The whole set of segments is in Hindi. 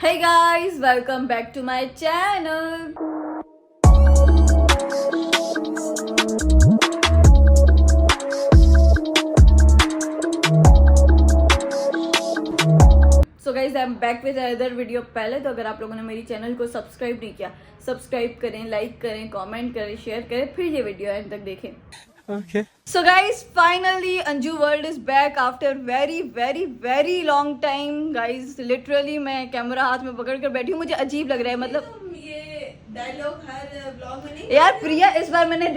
Hey guys, welcome back to my channel. So guys, I'm back with another video. पहले तो अगर आप लोगों ने मेरी चैनल को सब्सक्राइब नहीं किया, सब्सक्राइब करें, लाइक करें, कमेंट करें, शेयर करें, फिर ये वीडियो एंड तक देखें. Okay. So guys, finally Anju World is back after very long time. Guys, literally मैं कैमरा हाथ में पकड़ कर बैठी हूँ. मुझे अजीब लग रहा है, मतलब ये डायलॉग हर ब्लॉग में नहीं. यार प्रिया, इस बार मैंने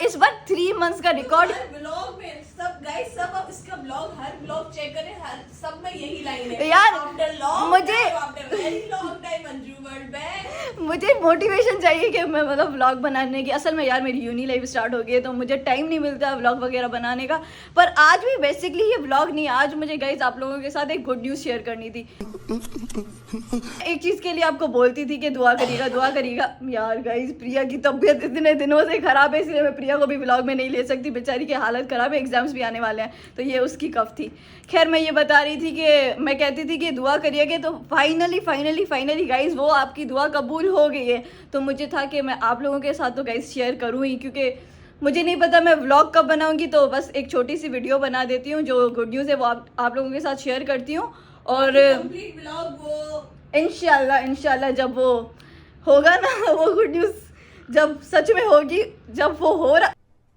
इस बार 3 months का रिकॉर्ड. हर ब्लॉग में सब गाइस, सब अब इसका ब्लॉग, हर ब्लॉग चेक करें, हर सब में यही लाइन है. यार, आफ्टर लॉन्ग मुझे- after very long time Anju world back. मुझे मोटिवेशन चाहिए कि मैं मतलब व्लॉग बनाने की. असल में यार मेरी यूनी लाइफ स्टार्ट हो गई है तो मुझे टाइम नहीं मिलता व्लॉग वगैरह बनाने का. पर आज भी बेसिकली ये व्लॉग नहीं, आज मुझे गाइस आप लोगों के साथ एक गुड न्यूज़ शेयर करनी थी. एक चीज़ के लिए आपको बोलती थी कि दुआ करिएगा. यार गाइस, प्रिया की तबीयत इतने दिनों से ख़राब है, इसलिए मैं प्रिया को भी व्लॉग में नहीं ले सकती. बेचारी की हालत ख़राब है, एग्जाम्स भी आने वाले हैं, तो ये उसकी कफ थी. खैर, मैं ये बता रही थी कि मैं कहती थी कि दुआ करिएगा, तो फाइनली गाइस वो आपकी दुआ कबूल हो गई है. तो मुझे था कि मैं आप लोगों के साथ तो गाइस शेयर करूँ ही, क्योंकि मुझे नहीं पता मैं व्लॉग कब बनाऊंगी. तो बस एक छोटी सी वीडियो बना देती हूँ, जो गुड न्यूज़ है वो आप लोगों के साथ शेयर करती हूँ. और कंप्लीट ब्लॉग वो इंशाल्लाह जब वो होगा ना, वो गुड न्यूज़ जब सच में होगी, जब वो हो रहा.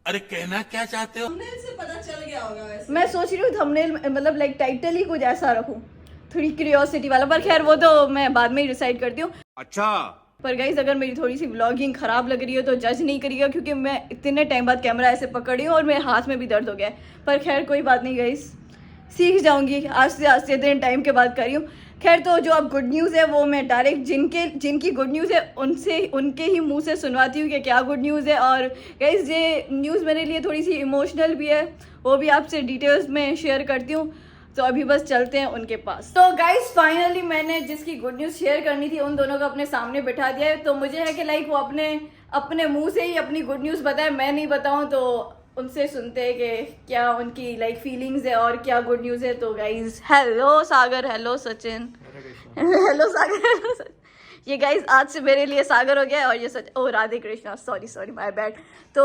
अरे कहना क्या चाहते हो? हमने से पता चल गया होगा वैसे. मैं सोच रही हूँ थंबनेल मतलब लाइक टाइटल ही कुछ ऐसा रखूँ, थोड़ी क्यूरियोसिटी वाला. पर खैर वो तो मैं बाद में ही डिसाइड करती हूँ. अच्छा. पर गाइज, अगर मेरी थोड़ी सी व्लॉगिंग खराब लग रही हो तो जज नहीं करिएगा, क्योंकि मैं इतने टाइम बाद कैमरा ऐसे पकड़ी हूँ और मेरे हाथ में भी दर्द हो गया है. पर खैर कोई बात नहीं गाइज, सीख जाऊंगी. आस्ते आस्ते इतने टाइम के बाद कर रही हूँ. खैर, तो जो अब गुड न्यूज़ है वो मैं डायरेक्ट जिनकी गुड न्यूज़ है उनके ही मुंह से सुनवाती हूँ कि क्या गुड न्यूज़ है. और गाइज, ये न्यूज़ मेरे लिए थोड़ी सी इमोशनल भी है, वो भी आपसे डिटेल्स में शेयर करती हूँ. तो अभी बस चलते हैं उनके पास. तो गाइज, फाइनली मैंने जिसकी गुड न्यूज़ शेयर करनी थी उन दोनों को अपने सामने बिठा दिया है. तो मुझे है कि लाइक वो अपने मुंह से ही अपनी गुड न्यूज़ बताए, मैं नहीं बताऊँ. तो उनसे सुनते हैं कि क्या उनकी लाइक फीलिंग्स है और क्या गुड न्यूज़ है. तो गाइज, हेलो सागर, हेलो सचिन, हेलो सागर, हेलो सचिन. ये गाइज आज से मेरे लिए सागर हो गया और ये ओ Radhe Krishna, sorry my bad. तो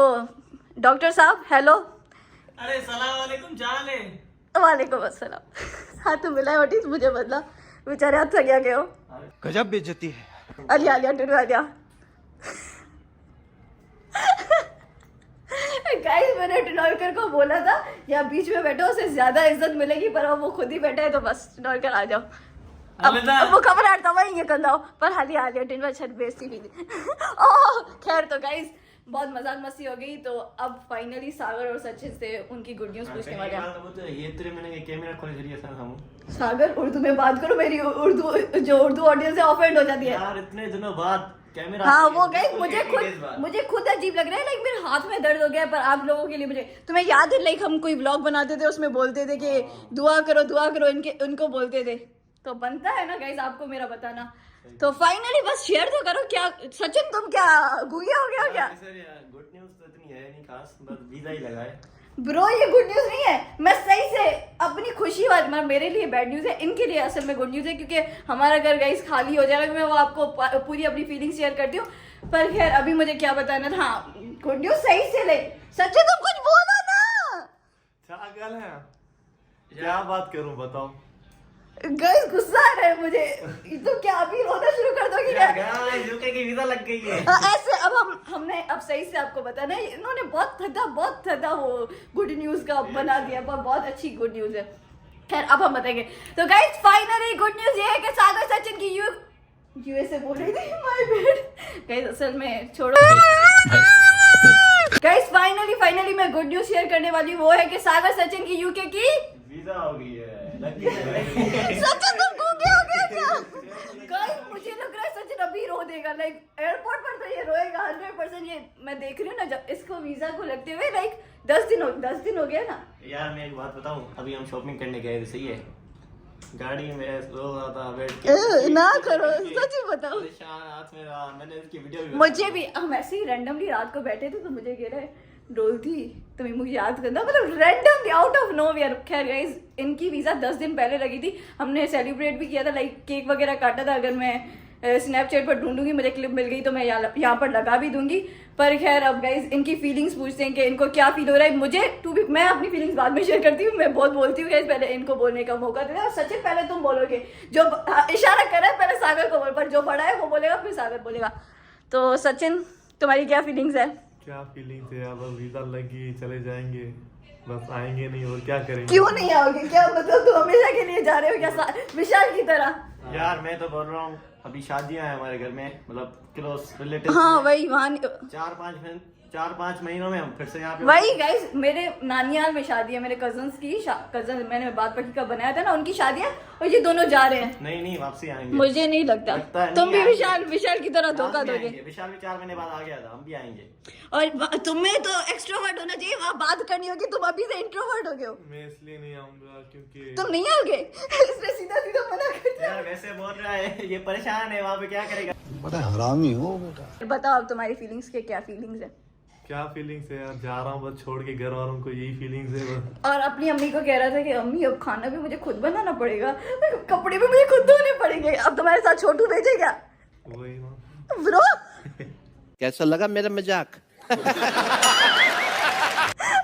डॉक्टर साहब हेलो. अरे सलाम वालेकुम, जान है. वालेकुम अस्सलाम. हाथ तो मिला है, मुझे बदला, बेचारे हाथ थक गए हो. गजब बेइज्जती है. आलिया टिनवालिया. गाइस, मैंने टिनोलकर को बोला था या बीच में बैठो, उसे ज्यादा इज्जत मिलेगी, पर अब वो खुद ही बैठा है. तो बस टिनोलकर आ जाओ. अब वो खबर आटा वही ये कर दो. पर हालिया टिनवा छत बेइज्जती भी थी. ओह खैर, तो गाइस बहुत मजाक मस्ती हो गई. तो अब फाइनली सागर और सचिन से उनकी गुड न्यूज़ पूछने वाले हैं. ये तेरे मैंने कैमरा खोल दिया था हम. सागर, उर्दू में बात करो, मेरी उर्दू ऑडियंस है ऑफेंड हो जाती है. यार इतने दिनों बाद कैमरा. हाँ वो गई, मुझे खुद अजीब लग रहा है. लाइक मेरे हाथ में दर्द हो गया है. पर आप लोगों के लिए मुझे, तुम्हें याद है लाइक हम कोई व्लॉग बनाते थे, उसमें बोलते थे कि दुआ करो उनको बोलते थे. तो बनता है ना गाइस आपको मेरा बताना. तो फाइनली बस शेयर तो करो. क्या सचिन, तुम क्या गुइया हो गया क्या? गुड न्यूज़ तो इतनी है नहीं खास, बस वीजा ही लगा है. ब्रो, ये गुड न्यूज़ नहीं है. मैं सही से अपनी खुशी वाली, मेरे लिए बैड न्यूज़ है, इनके लिए असल में गुड न्यूज़ है, क्योंकि हमारा घर गाइस खाली हो जाएगा. मैं वो आपको पूरी अपनी फीलिंग शेयर करती हूँ. पर खैर, अभी मुझे क्या बताना था. हाँ, गुड न्यूज़ सही से ले. सच्चे तुम कुछ बोलो ना. पागल है, क्या बात करूं बताओ. गाइस गुस्सा आ रहा है मुझे. तो क्या अभी रोना शुरू कर दोगे क्या? गाइस यूके की वीजा लग गई है. ऐसे अब हमने अब सही से आपको बताना है. इन्होंने बहुत थदा वो गुड न्यूज़ का बना दिया, पर बहुत अच्छी गुड न्यूज़ है. खैर, अब हम बताएंगे. तो गाइस, फाइनली गुड न्यूज़ ये है कि सागर सचिन की यूएसए बोल रही थी, माय बैड गाइस, असल में छोड़ो. गाइस, फाइनली मैं गुड न्यूज़ शेयर करने वाली हूँ. वो है कि सागर सचिन की यूके की वीजा हो गई है. सचिन तुम गूंगे हो गया क्या? गाइस, मुझे लग रहा है सचिन अभी रो देगा. लाइक एयरपोर्ट पर तो ये रोएगा 100%. ये मैं देख रही हूँ ना, जब इसको वीजा को लगते हुए लाइक 10 दिन हो गया ना. यार मैं एक बात बताऊं, अभी हम शॉपिंग करने गए थे, सही है, गाड़ी में सो रहा था बैठ के. ना करो, सच ही बताओ. हाथ में रहा, मैंने इसकी वीडियो भी मुझे भी, हम ऐसे ही रैंडमली रात को बैठे थे तो मुझे कह रहे डोलती तुम्हें मुझे याद करना, मतलब रैंडमली आउट ऑफ नोवेयर। खैर गाइस, इनकी वीज़ा 10 दिन पहले लगी थी, हमने सेलिब्रेट भी किया था, लाइक केक वगैरह काटा था। अगर मैं स्नैपचैट पर ढूंढूंगी, मुझे क्लिप मिल गई तो मैं यहाँ पर लगा भी दूंगी। पर खैर अब गाइस इनकी फीलिंग्स पूछते हैं कि इनको क्या फील हो रहा है। मुझे मैं अपनी फीलिंग्स बाद में शेयर करती हूँ, मैं बहुत बोलती हूँ गाइस, पहले इनको बोलने का मौका देना। और सचिन पहले तुम बोलोगे, जो इशारा कर रहा है पहले सागर को बोल, पर जो बड़ा है वो बोलेगा फिर सागर बोलेगा। तो सचिन तुम्हारी क्या फीलिंग्स है? क्या फीलिंग्स है, अब वीजा लगी चले जाएंगे, बस आएंगे नहीं और क्या करेंगे। क्यों नहीं आओगे? क्या मतलब तुम हमेशा के लिए जा रहे हो क्या विशाल की तरह? यार मैं तो बोल रहा हूँ, अभी शादियां हैं हमारे घर में, मतलब क्लोज रिलेटिव। हाँ वही वहाँ 4-5 महीनों में हम फिर से यहाँ पे। वही गाइस, मेरे नानियाल में शादी है, मेरे कजन्स की कजन, मैंने बात पक्की का बनाया था ना, उनकी शादी है और ये दोनों जा रहे हैं। नहीं वापसी आएंगे। मुझे नहीं लगता तुम भी विशाल की तरह धोखा दोगे। विशाल भी 4 महीने बाद आ गया था, हम भी आएंगे। और तुम्हें तो एक्सट्रोवर्ट होना चाहिए, वहाँ बात करनी होगी, तुम अभी से इंट्रोवर्ट हो गए हो। मैं इसलिए नहीं आऊंगा क्योंकि तुम नहीं आओगे इसलिए सीधा मना कर दिया। यार वैसे बोल रहा है, ये परेशान है, वहाँ पे क्या करेगा। बड़ा हरामी हो बेटा। बताओ अब तुम्हारी फीलिंग्स के क्या फीलिंग्स है? क्या फीलिंग्स है यार, जा रहा हूँ बस छोड़ के घर वालों को, यही फीलिंग्स है बस। और अपनी अम्मी को कह रहा था कि अम्मी अब खाना भी मुझे खुद बनाना पड़ेगा, कपड़े भी मुझे खुद धोने पड़ेंगे। अब तुम्हारे साथ छोटू भेजे क्या वही ना ब्रो? कैसा लगा मेरा मजाक?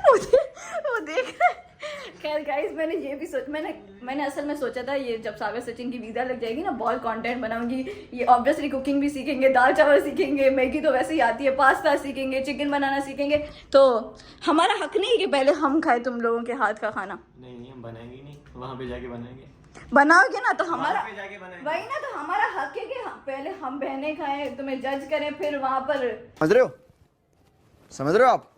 वो देख रहा है। खैर गाइस, मैंने ये भी मैंने असल में सोचा था, ये जब सागर सचिन की वीजा लग जाएगी ना, बहुत कंटेंट बनाऊंगी। ये ऑब्वियसली कुकिंग भी सीखेंगे, दाल चावल सीखेंगे, मैगी तो वैसे ही आती है, पास्ता सीखेंगे, चिकन बनाना सीखेंगे। तो हमारा हक नहीं है कि पहले हम खाए तुम लोगों के हाथ का खाना। नहीं हम बनाएंगे नहीं, वहाँ पे जाके बनाएंगे। बनाओगे ना तो हमारा वहाँ पे जाके बनाएंगे। वही ना, तो हमारा हक है कि पहले हम बहनें खाएं, तुम्हें जज करें, फिर वहां पर। समझ रहे हो आप?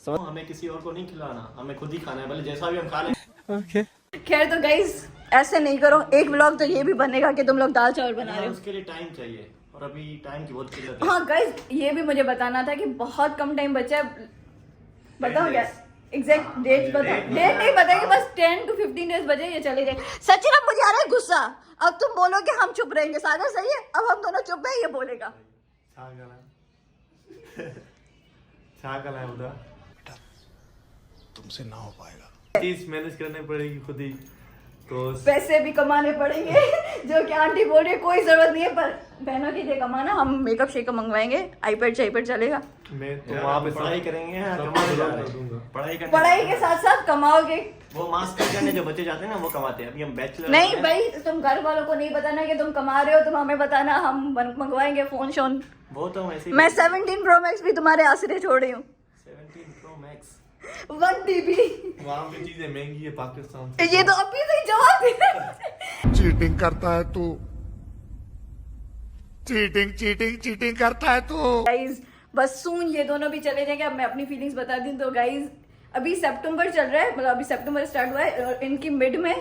हमें किसी और को नहीं खिलाना, हमें खुद ही खाना है, भले जैसा भी हम खा लें। ओके। खैर तो गाइस ऐसे नहीं करो, एक व्लॉग तो ये भी बनेगा कि तुम लोग दाल चावल बना रहे हो। उसके लिए टाइम चाहिए और अभी टाइम की बहुत किल्लत है। हाँ गाइस, ये भी मुझे बताना था कि बहुत कम टाइम बचा है। बताओ क्या एग्जैक्ट डेट बताओ। डेट नहीं बताएगी, बस 10 to 15 डेज बचे, ये चले जाए। सचिन अब मुझे आ रहा है गुस्सा, अब तुम बोलोगे हम चुप रहेंगे। सागर सही है, अब हम दोनों चुप है, ये बोलेगा। छागल है उधर, तुमसे ना हो पाएगा। चीज मैनेज करनी पड़ेगी खुद ही, तो पैसे भी कमाने पड़ेंगे जो कि आंटी बोल रही है, कोई जरूरत नहीं है, पर बहनों के लिए कमाना। हम मेकअप शेकअप मंगवाएंगे, आईपैड चलेगा। मैं तो वहाँ पे पढ़ाई करेंगे, सब कमाने जा कर रहे हैं। दूंगा। पढ़ाई के साथ साथ कमाओगे। वो मास्टर करने जो बच्चे जाते हैं ना, वो कमाते हैं। अभी हम बैचलर नहीं भाई, तुम घर वालों को नहीं बताना कि तुम कमा रहे हो, तुम हमें बताना, हम मंगवाएंगे फोन शोन। वो तो वैसे मैं 17 Pro Max भी तुम्हारे आसरे छोड़ रही हूँ, 17 Pro Max। 1 TB। वहाँ पे चीजें महंगी है पाकिस्तान से। ये तो अभी से ही जवाब दे रहा है। चीटिंग करता है तू, चीटिंग करता है तू। गाइज बस सून ये दोनों भी चले जाएंगे। अब मैं अपनी फीलिंग्स बता दूं तो गाइज, अभी सितंबर चल रहा है, मतलब अभी सितंबर स्टार्ट हुआ है और इनकी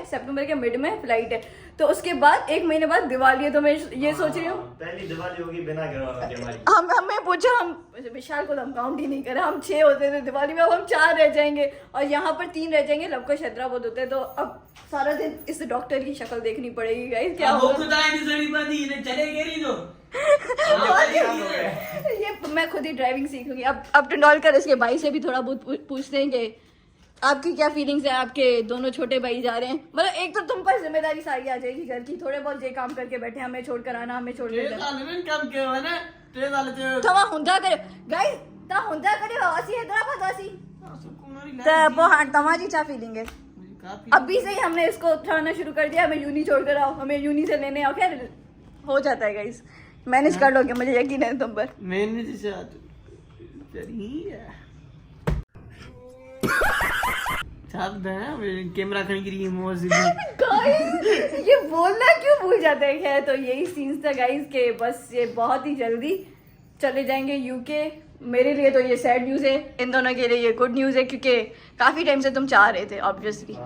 सितंबर के मिड में फ्लाइट है। तो उसके बाद 1 महीने बाद दिवाली है, तो मैं ये सोच रही हूँ पहली दिवाली होगी बिना घर वालों के हमारी। हमें पूछा, हम विशाल को तो हम काउंट ही नहीं करे, हम 6 होते थे दिवाली में, अब हम 4 रह जाएंगे और यहाँ पर 3 रह जाएंगे। लवकुश हैदराबाद होते हैं, तो अब सारा दिन इस डॉक्टर की शक्ल देखनी पड़ेगी गाइस। क्या होगा ये मैं खुद ही ड्राइविंग सीखूंगी। अब टंडौलकर इसके भाई से भी थोड़ा बहुत पूछते हैं कि आपकी क्या फीलिंग्स है, आपके दोनों छोटे भाई जा रहे हैं। मतलब एक तो तुम पर जिम्मेदारी सारी आ जाएगी घर की, थोड़े बहुत जे काम करके बैठे, हमें छोड़कर आना, हमें छोड़कर थमा हुंदा करे गाइस, ता हुंदा करे वासी हैदराबाद वासी त वो हां तमाजी चा फीलिंग है। अभी से ही हमने इसको उठाना शुरू कर दिया, हमें यूनी छोड़कर आओ, हमें यूनी से लेने आओ। खैर हो जाता है गाइस, मैनेज कर लोगे, मुझे यकीन है तुम पर। कैमरा खड़ी करी गाइस ये बोलना क्यों भूल जाते हैं। खैर तो यही सीन्स था गाइस के, बस ये बहुत ही जल्दी चले जाएंगे यूके। मेरे लिए तो ये सैड न्यूज़ है, इन दोनों के लिए ये गुड न्यूज़ है, क्योंकि काफी टाइम से तुम चाह रहे थे। ऑब्वियसली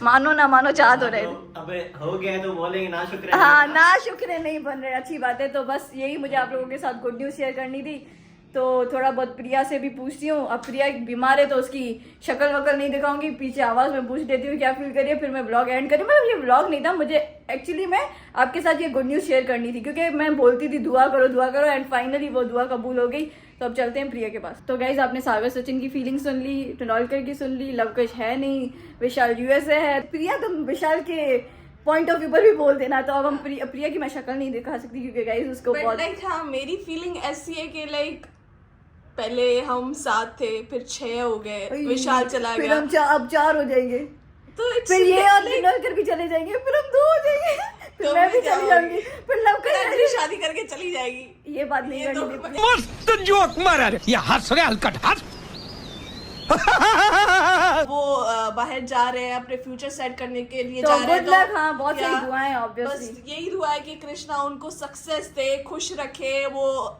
मानो ना मानो चाह तो रहे थे। अबे हो गया तो बोलेंगे ना शुक्र। हाँ ना शुक्र नहीं बन रहे, अच्छी बात है। तो बस यही मुझे आप लोगों के साथ गुड न्यूज़ शेयर करनी थी। तो थोड़ा बहुत प्रिया से भी पूछती हूँ। अब प्रिया बीमार है तो उसकी शक्ल वक्ल नहीं दिखाऊंगी, पीछे आवाज़ में पूछ देती हूँ क्या फील करिए, फिर मैं ब्लॉग एंड करी। मतलब ये ब्लॉग नहीं था, मुझे एक्चुअली मैं आपके साथ ये गुड न्यूज़ शेयर करनी थी, क्योंकि मैं बोलती थी दुआ करो एंड फाइनली वो दुआ कबूल हो गई। तो अब चलते हैं प्रिया के पास। तो गाइज आपने सागर सचिन की फीलिंग सुन ली, टनॉलकर की सुन ली, लवकुश है नहीं, विशाल यूएसए है। प्रिया तुम विशाल के पॉइंट ऑफ व्यू पर भी बोल देना। तो अब हम प्रिया की मैं शक्ल नहीं दिखा सकती क्योंकि गाइज उसको बहुत लाइक हाँ मेरी फीलिंग ऐसी है कि लाइक पहले हम 7 थे, फिर 6 हो गए, विशाल चला फिर गया, हम अब 4 हो जाएंगे, तो फिर ये और टनॉलकर भी चले जाएंगे, फिर हम 2 हो जाएंगे, फिर तो मैं भी क्या चली जाऊंगी, फिर लवकुश फिर शादी करके चली जाएगी। ये बात नहीं ये तो करनी थी। मस्त जोक मारा रे ये हंस रहे हलकट हंस वो बाहर जा रहे हैं अपने फ्यूचर सेट करने के लिए तो जा रहे हैं, good luck, हाँ, बहुत क्या- सारी दुआएं obviously। बस यही दुआ है कि कृष्णा उनको सक्सेस दे, खुश रखे। वो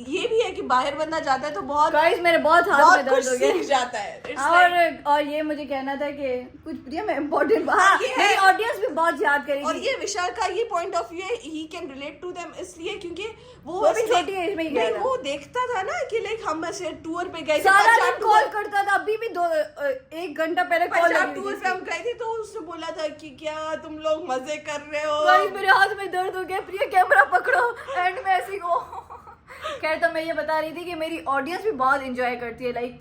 ये भी है कि बाहर बंदा जाता है तो बहुत गाइस मेरे बहुत हाथ में बहुत दर्द कुछ हो गया सीख जाता है। It's like- और ये मुझे कहना था कि कुछ प्रिया मैं इम्पोर्टेंट हाँ ये है। मेरी ऑडियंस भी बहुत याद और करेगी। ये विशाल का ये पॉइंट ऑफ व्यू है, he can relate to them, इसलिए क्योंकि वो भी इसलिए- छोटी एज में ही नहीं, गया था। वो देखता था ना कि लाइक हम ऐसे टूर पे गए थे, सारा पंजाब दिन कॉल टूर- करता था, अभी भी 1 घंटा पहले कॉल पंजाब टूर पे हम गए थे तो उसने बोला था कि क्या तुम लोग मजे कर रहे हो। गाइस मेरे हाथ में दर्द हो गया, प्रिया कैमरा पकड़ो एंड में ऐसी को खैर तो मैं ये बता रही थी कि मेरी ऑडियंस भी बहुत एंजॉय करती है। लाइक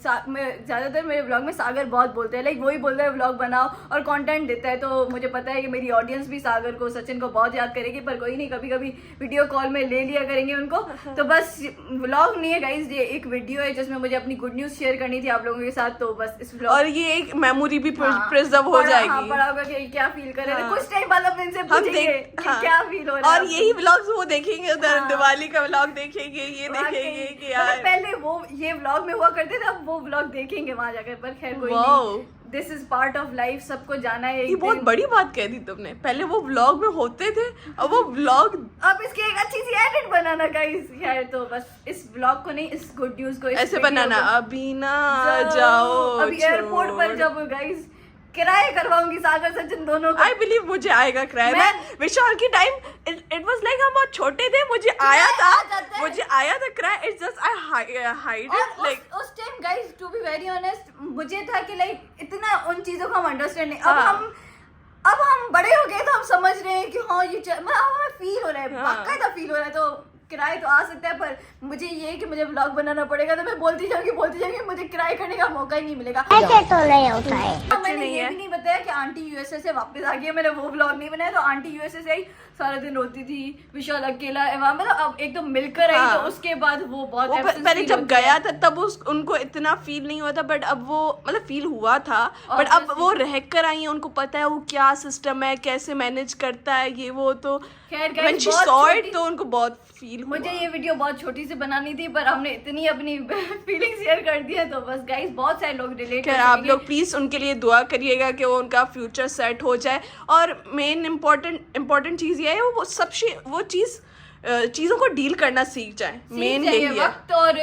ज्यादातर मेरे व्लॉग में सागर बहुत बोलते हैं, लाइक वही बोलता है व्लॉग बनाओ और कंटेंट देता है। तो मुझे पता है कि मेरी ऑडियंस भी सागर को सचिन को बहुत याद करेगी, पर कोई नहीं, कभी कभी वीडियो कॉल में ले लिया करेंगे उनको। तो बस व्लॉग नहीं है गाइज, ये एक वीडियो है जिसमें मुझे अपनी गुड न्यूज शेयर करनी थी आप लोगों के साथ। तो बस इस व्लॉग और ये एक मेमोरी भी प्रिजर्व हो जाएगी। पड़ा होगा कि क्या फील कर रहे थे, हाँ। कुछ टाइम बाद अब इनसे हम पूछेंगे देख कि हाँ। क्या फील हो रहा है और आपको। यही व्लॉग्स वो देखेंगे, उधर हाँ। दिवाली का व्लॉग देखेंगे, ये देखेंगे कि मतलब यार पहले वो ये व्लॉग में हुआ करते थे, अब वो व्लॉग देखेंगे वहां जाकर। पर खैर कोई Wow. नहीं, this is part of life, सबको जाना है ये एक बहुत दिन। बड़ी बात कह दी तुमने। पहले वो व्लॉग में होते थे, अब वो व्लॉग अब इसकी एक अच्छी सी एडिट बनाना गाइस। खैर तो बस इस व्लॉग को नहीं, इस गुड न्यूज को, इस ऐसे video बनाना, को अभी ना जाओ अभी एयरपोर्ट पर जब गाइस किराए करवाऊंगी सागर सचिन दोनों का। आई बिलीव मुझे आएगा किराया। मैं- मैं विशाल की टाइम इट वाज लाइक हम बहुत छोटे थे, मुझे आया आ जाता था, है। मुझे आया था किराया। इट्स जस्ट आई हाइड और इट लाइक उस time guys to be very honest मुझे था कि लाइक इतना उन चीजों को हम अंडरस्टैंड नहीं, हाँ। अब हम बड़े हो गए तो हम समझ रहे हैं कि हाँ ये मतलब अब हमें फील हो रहा है, हाँ। बाकायदा फील हो रहा है। तो किराए तो आ सकता है, पर मुझे ये है कि मुझे व्लॉग बनाना पड़ेगा। तो मैं बोलती जाऊंगी मुझे किराए करने का मौका ही नहीं मिलेगा। ऐसे तो नहीं होता है। हाँ, मैंने नहीं ये है। भी नहीं बताया कि आंटी यूएसए से वापस आ गई है, मैंने वो व्लॉग नहीं बनाया। तो आंटी यूएसए से आई, सारा दिन रोती थी, विशाल अकेला है वहाँ, मतलब अब एक तो मिलकर आई। हाँ। तो उसके बाद वो बहुत वो absence पहले feel जब होती है। गया था तब उनको इतना फील नहीं हुआ था, बट अब वो मतलब फील हुआ था। बट अब Obviously। वो रह कर आई है, उनको पता है वो क्या सिस्टम है, कैसे मैनेज करता है ये वो। तो खैर guys, व्हेन शी बहुत सॉ छोटी- इट तो उनको बहुत फील हुआ। मुझे ये वीडियो बहुत छोटी सी बनानी थी, पर हमने इतनी अपनी फीलिंग शेयर कर दी है। तो बस गाइस बहुत सारे लोग रिलेट कर खैर आप सकेंगे। लोग प्लीज उनके लिए दुआ करिएगा कि वो उनका फ्यूचर सेट हो जाए। और मेन इम्पोर्टेंट चीज ये है वो वो चीजों को डील करना सीख जाए। मेन सीख यही जाइए है। वक्त। और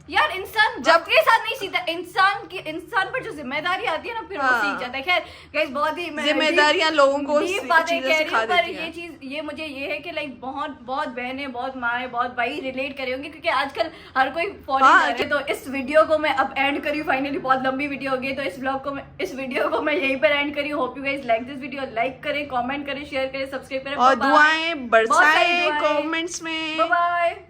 यार इंसान जब के साथ नहीं सीखता, इंसान पर जो जिम्मेदारी आती है ना फिर वो हाँ। सीख जाता है। खैर गाइस बहुत ही मैं जिम्मेदारियां लोगों को deep बातें चीजें कह रही सिखा हूँ, पर देती हैं। ये चीज ये मुझे ये है कि लाइक बहुत बहुत बहनें, बहुत माएँ, बहुत भाई रिलेट करे होंगे, क्योंकि आजकल हर कोई फॉलो हाँ, कर रहे हैं। तो इस वीडियो को मैं अब एंड करी फाइनली, बहुत लंबी वीडियो हो गई। तो इस वीडियो को मैं यहीं पर एंड करी। Hope you guys like this video, like करें, कमेंट करें, शेयर करें, सब्सक्राइब करें और Bye-bye. दुआएं बहुत सारी बरसाएं दुआएं। कमेंट्स में। Bye bye.